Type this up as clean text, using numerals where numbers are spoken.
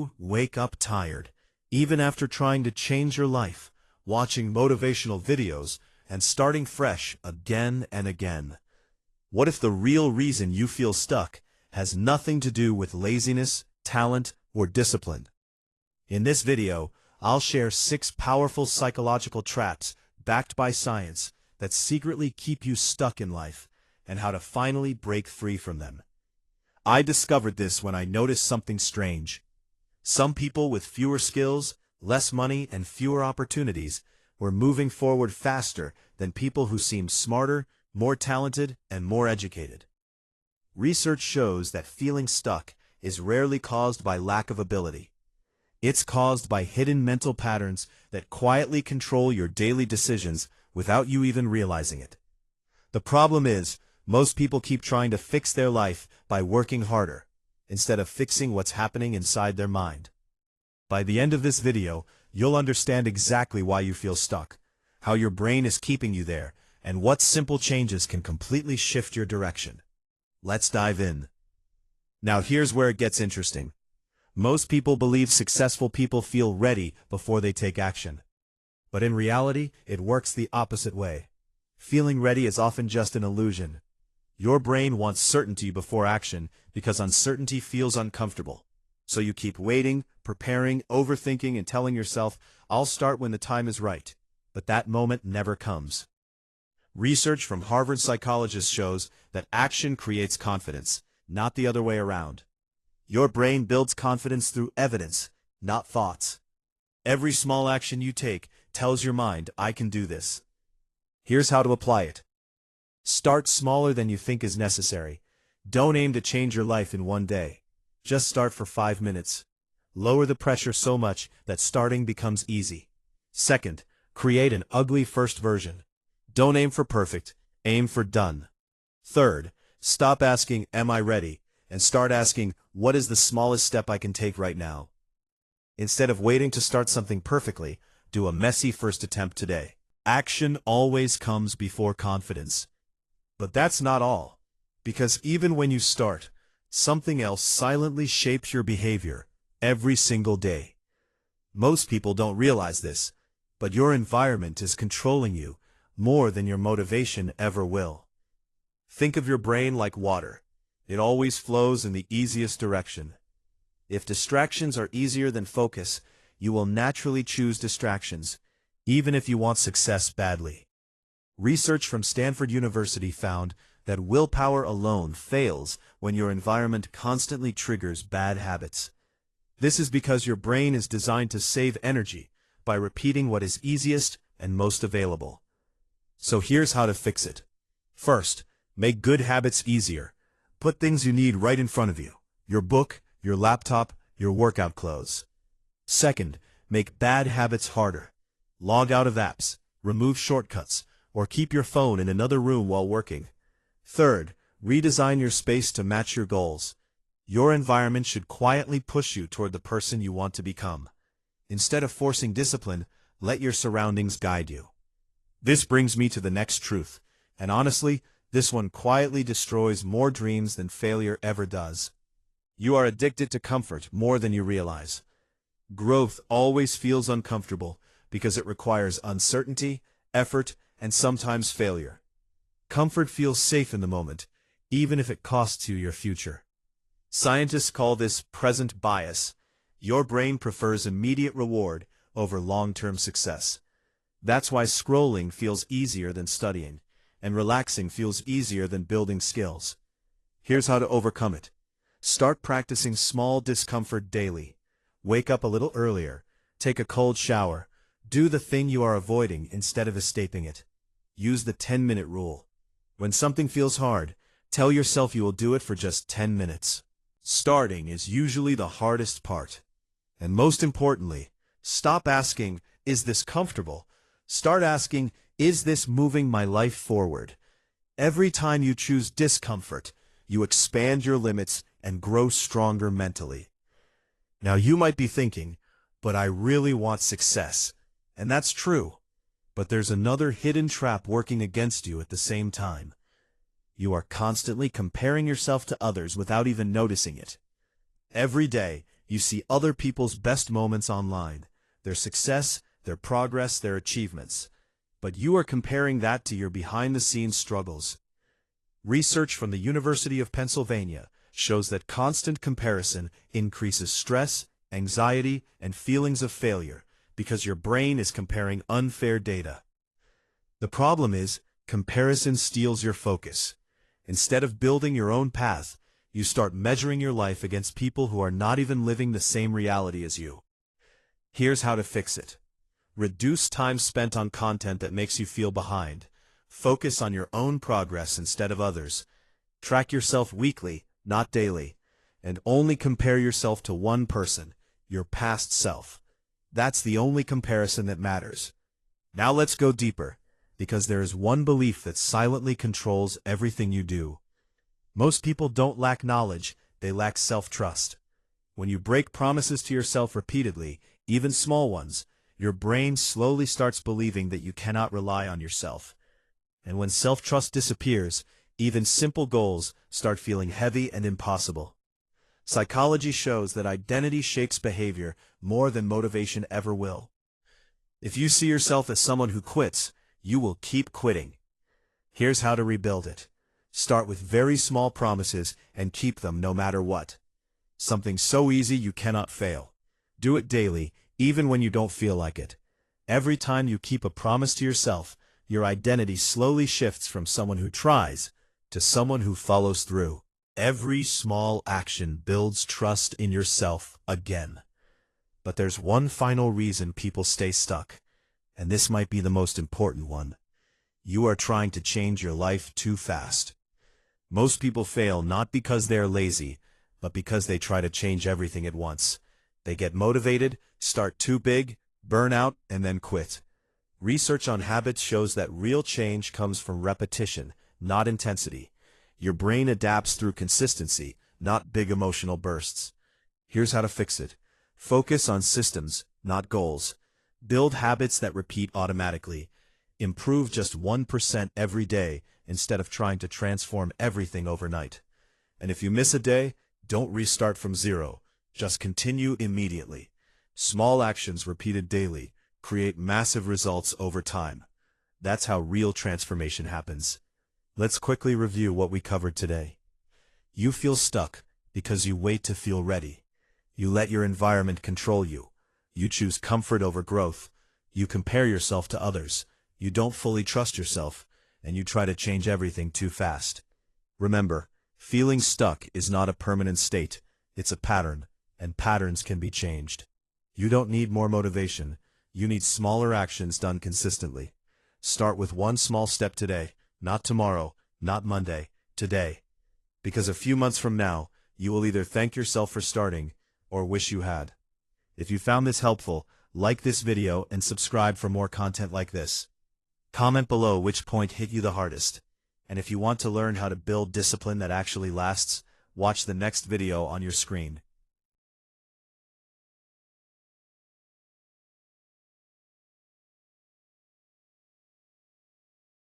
you wake up tired, even after trying to change your life, watching motivational videos, and starting fresh again and again? What if the real reason you feel stuck has nothing to do with laziness, talent, or discipline? In this video, I'll share 6 powerful psychological traps backed by science that secretly keep you stuck in life, and how to finally break free from them. I discovered this when I noticed something strange. Some people with fewer skills, less money, and fewer opportunities were moving forward faster than people who seemed smarter, more talented, and more educated. Research shows that feeling stuck is rarely caused by lack of ability. It's caused by hidden mental patterns that quietly control your daily decisions without you even realizing it. The problem is, most people keep trying to fix their life by working harder, instead of fixing what's happening inside their mind. By the end of this video, you'll understand exactly why you feel stuck, how your brain is keeping you there, and what simple changes can completely shift your direction. Let's dive in. Now here's where it gets interesting. Most people believe successful people feel ready before they take action. But in reality, it works the opposite way. Feeling ready is often just an illusion. Your brain wants certainty before action because uncertainty feels uncomfortable. So you keep waiting, preparing, overthinking, and telling yourself, "I'll start when the time is right." But that moment never comes. Research from Harvard psychologists shows that action creates confidence, not the other way around. Your brain builds confidence through evidence, not thoughts. Every small action you take tells your mind, "I can do this." Here's how to apply it. Start smaller than you think is necessary. Don't aim to change your life in one day. Just start for 5 minutes. Lower the pressure so much that starting becomes easy. Second, create an ugly first version. Don't aim for perfect, aim for done. Third, stop asking, "Am I ready?" and start asking, "What is the smallest step I can take right now?" Instead of waiting to start something perfectly, do a messy first attempt today. Action always comes before confidence. But that's not all, because even when you start, something else silently shapes your behavior every single day. Most people don't realize this, but your environment is controlling you more than your motivation ever will. Think of your brain like water. It always flows in the easiest direction. If distractions are easier than focus, you will naturally choose distractions, even if you want success badly. Research from Stanford University found that willpower alone fails when your environment constantly triggers bad habits. This is because your brain is designed to save energy by repeating what is easiest and most available. So here's how to fix it. First, make good habits easier. Put things you need right in front of you: your book, your laptop, your workout clothes. Second, make bad habits harder. Log out of apps, remove shortcuts, or keep your phone in another room while working. Third, redesign your space to match your goals. Your environment should quietly push you toward the person you want to become. Instead of forcing discipline, let your surroundings guide you. This brings me to the next truth, and honestly, this one quietly destroys more dreams than failure ever does. You are addicted to comfort more than you realize. Growth always feels uncomfortable because it requires uncertainty, effort, and sometimes failure. Comfort feels safe in the moment, even if it costs you your future. Scientists call this present bias. Your brain prefers immediate reward over long-term success. That's why scrolling feels easier than studying, and relaxing feels easier than building skills. Here's how to overcome it. Start practicing small discomfort daily. Wake up a little earlier, take a cold shower, do the thing you are avoiding instead of escaping it. Use the 10-minute rule. When something feels hard, tell yourself you will do it for just 10 minutes. Starting is usually the hardest part. And most importantly, stop asking, "Is this comfortable?" Start asking, "Is this moving my life forward?" Every time you choose discomfort, you expand your limits and grow stronger mentally. Now you might be thinking, "But I really want success." And that's true. But there's another hidden trap working against you at the same time. You are constantly comparing yourself to others without even noticing it. Every day, You see other people's best moments online, their success, their progress, their achievements. But you are comparing that to your behind-the-scenes struggles. Research from the University of Pennsylvania shows that constant comparison increases stress, anxiety, and feelings of failure because your brain is comparing unfair data. The problem is, comparison steals your focus. Instead of building your own path, you start measuring your life against people who are not even living the same reality as you. Here's how to fix it. Reduce time spent on content that makes you feel behind. Focus on your own progress instead of others. Track yourself weekly, not daily. And only compare yourself to one person, your past self. That's the only comparison that matters. Now let's go deeper, because there is one belief that silently controls everything you do. Most people don't lack knowledge, they lack self-trust. When you break promises to yourself repeatedly, even small ones, your brain slowly starts believing that you cannot rely on yourself. And when self-trust disappears, even simple goals start feeling heavy and impossible. Psychology shows that identity shapes behavior more than motivation ever will. If you see yourself as someone who quits, you will keep quitting. Here's how to rebuild it. Start with very small promises and keep them no matter what. Something so easy you cannot fail. Do it daily, even when you don't feel like it. Every time you keep a promise to yourself, your identity slowly shifts from someone who tries to someone who follows through. Every small action builds trust in yourself again. But there's one final reason people stay stuck, and this might be the most important one. You are trying to change your life too fast. Most people fail not because they are lazy, but because they try to change everything at once. They get motivated, start too big, burn out, and then quit. Research on habits shows that real change comes from repetition, not intensity. Your brain adapts through consistency, not big emotional bursts. Here's how to fix it. Focus on systems, not goals. Build habits that repeat automatically. Improve just 1% every day instead of trying to transform everything overnight. And if you miss a day, don't restart from zero. Just continue immediately. Small actions repeated daily create massive results over time. That's how real transformation happens. Let's quickly review what we covered today. You feel stuck because you wait to feel ready. You let your environment control you. You choose comfort over growth. You compare yourself to others. You don't fully trust yourself, and you try to change everything too fast. Remember, feeling stuck is not a permanent state. It's a pattern, and patterns can be changed. You don't need more motivation. You need smaller actions done consistently. Start with one small step today, not tomorrow, not Monday, today. Because a few months from now, you will either thank yourself for starting or wish you had. If you found this helpful, like this video and subscribe for more content like this. Comment below which point hit you the hardest. And if you want to learn how to build discipline that actually lasts, watch the next video on your screen.